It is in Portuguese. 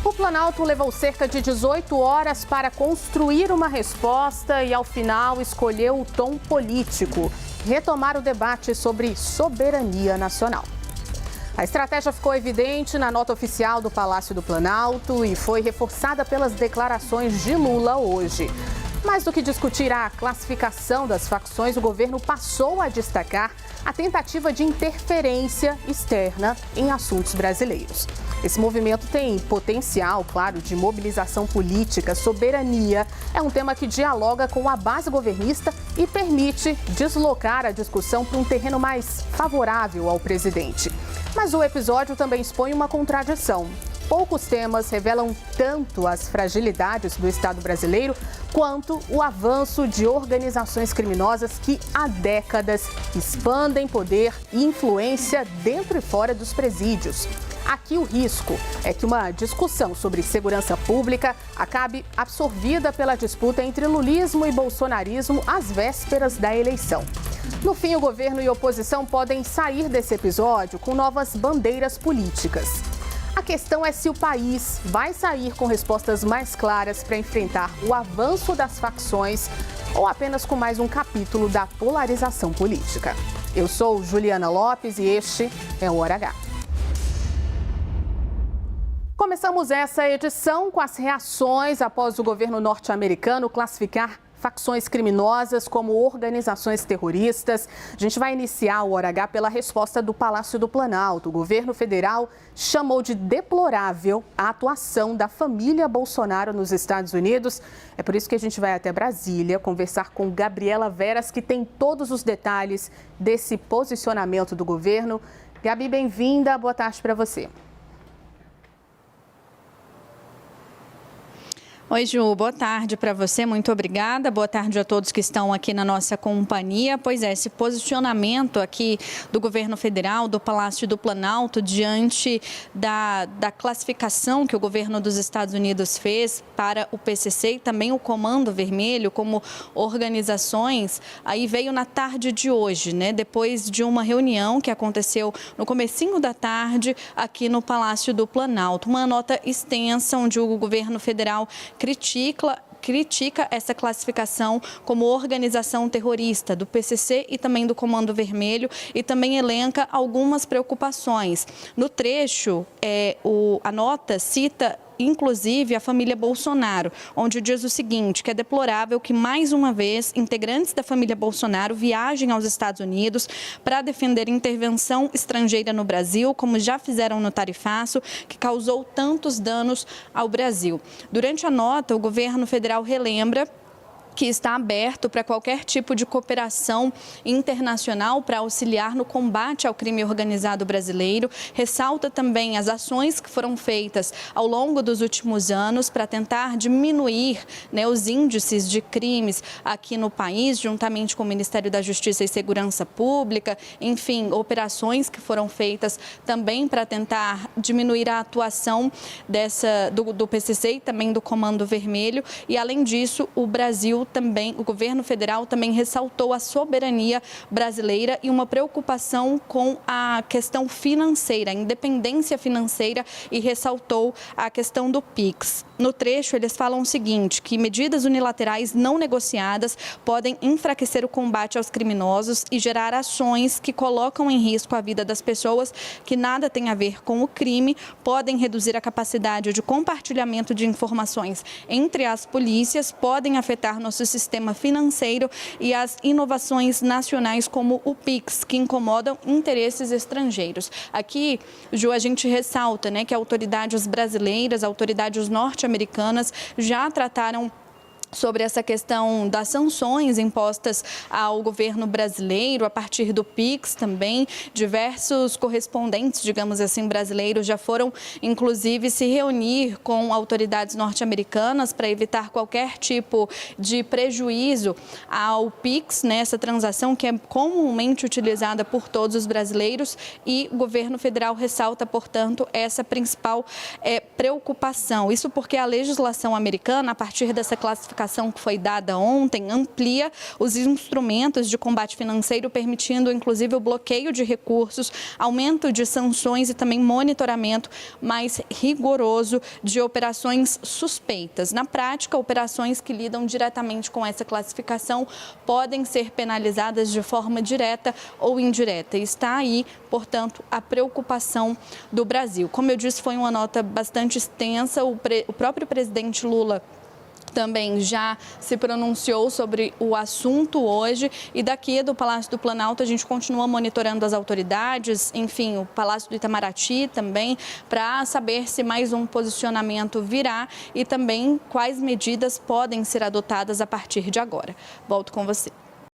O Planalto levou cerca de 18 horas para construir uma resposta e, ao final, escolheu o tom político: retomar o debate sobre soberania nacional. A estratégia ficou evidente na nota oficial do Palácio do Planalto e foi reforçada pelas declarações de Lula hoje. Mais do que discutir a classificação das facções, o governo passou a destacar a tentativa de interferência externa em assuntos brasileiros. Esse movimento tem potencial, claro, de mobilização política. Soberania é um tema que dialoga com a base governista e permite deslocar a discussão para um terreno mais favorável ao presidente. Mas o episódio também expõe uma contradição. Poucos temas revelam tanto as fragilidades do Estado brasileiro quanto o avanço de organizações criminosas que há décadas expandem poder e influência dentro e fora dos presídios. Aqui o risco é que uma discussão sobre segurança pública acabe absorvida pela disputa entre lulismo e bolsonarismo às vésperas da eleição. No fim, o governo e a oposição podem sair desse episódio com novas bandeiras políticas. A questão é se o país vai sair com respostas mais claras para enfrentar o avanço das facções ou apenas com mais um capítulo da polarização política. Eu sou Juliana Lopes e este é o Hora H. Começamos essa edição com as reações após o governo norte-americano classificar facções criminosas como organizações terroristas. A gente vai iniciar o Hora H pela resposta do Palácio do Planalto. O governo federal chamou de deplorável a atuação da família Bolsonaro nos Estados Unidos. É por isso que a gente vai até Brasília conversar com Gabriela Veras, que tem todos os detalhes desse posicionamento do governo. Gabi, bem-vinda. Boa tarde para você. Oi, Ju, boa tarde para você, muito obrigada. Boa tarde a todos que estão aqui na nossa companhia. Pois é, esse posicionamento aqui do governo federal, do Palácio do Planalto, diante da classificação que o governo dos Estados Unidos fez para o PCC e também o Comando Vermelho como organizações, aí veio na tarde de hoje, né? Depois de uma reunião que aconteceu no comecinho da tarde aqui no Palácio do Planalto. Uma nota extensa onde o governo federal critica essa classificação como organização terrorista do PCC e também do Comando Vermelho e também elenca algumas preocupações. No trecho, a nota cita inclusive a família Bolsonaro, onde diz o seguinte, que é deplorável que mais uma vez integrantes da família Bolsonaro viajem aos Estados Unidos para defender intervenção estrangeira no Brasil, como já fizeram no tarifaço, que causou tantos danos ao Brasil. Durante a nota, o governo federal relembra que está aberto para qualquer tipo de cooperação internacional para auxiliar no combate ao crime organizado brasileiro. Ressalta também as ações que foram feitas ao longo dos últimos anos para tentar diminuir, né, os índices de crimes aqui no país, juntamente com o Ministério da Justiça e Segurança Pública. Enfim, operações que foram feitas também para tentar diminuir a atuação do PCC e também do Comando Vermelho. E, além disso, o governo federal também ressaltou a soberania brasileira e uma preocupação com a questão financeira, a independência financeira, e ressaltou a questão do PIX. No trecho, eles falam o seguinte, que medidas unilaterais não negociadas podem enfraquecer o combate aos criminosos e gerar ações que colocam em risco a vida das pessoas que nada têm a ver com o crime, podem reduzir a capacidade de compartilhamento de informações entre as polícias, podem afetar nosso sistema financeiro e as inovações nacionais como o PIX, que incomodam interesses estrangeiros. Aqui, Ju, a gente ressalta, né, que autoridades brasileiras, autoridades norte-americanas já trataram sobre essa questão das sanções impostas ao governo brasileiro a partir do PIX também. Diversos correspondentes, digamos assim, brasileiros já foram, inclusive, se reunir com autoridades norte-americanas para evitar qualquer tipo de prejuízo ao PIX, né, essa transação que é comumente utilizada por todos os brasileiros, e o governo federal ressalta, portanto, essa principal preocupação. Isso porque a legislação americana, a partir dessa classificação classificação que foi dada ontem amplia os instrumentos de combate financeiro, permitindo inclusive o bloqueio de recursos, aumento de sanções e também monitoramento mais rigoroso de operações suspeitas. Na prática, operações que lidam diretamente com essa classificação podem ser penalizadas de forma direta ou indireta. E está aí, portanto, a preocupação do Brasil. Como eu disse, foi uma nota bastante extensa. O próprio presidente Lula também já se pronunciou sobre o assunto hoje, e daqui do Palácio do Planalto a gente continua monitorando as autoridades, enfim, o Palácio do Itamaraty também, para saber se mais um posicionamento virá e também quais medidas podem ser adotadas a partir de agora. Volto com você.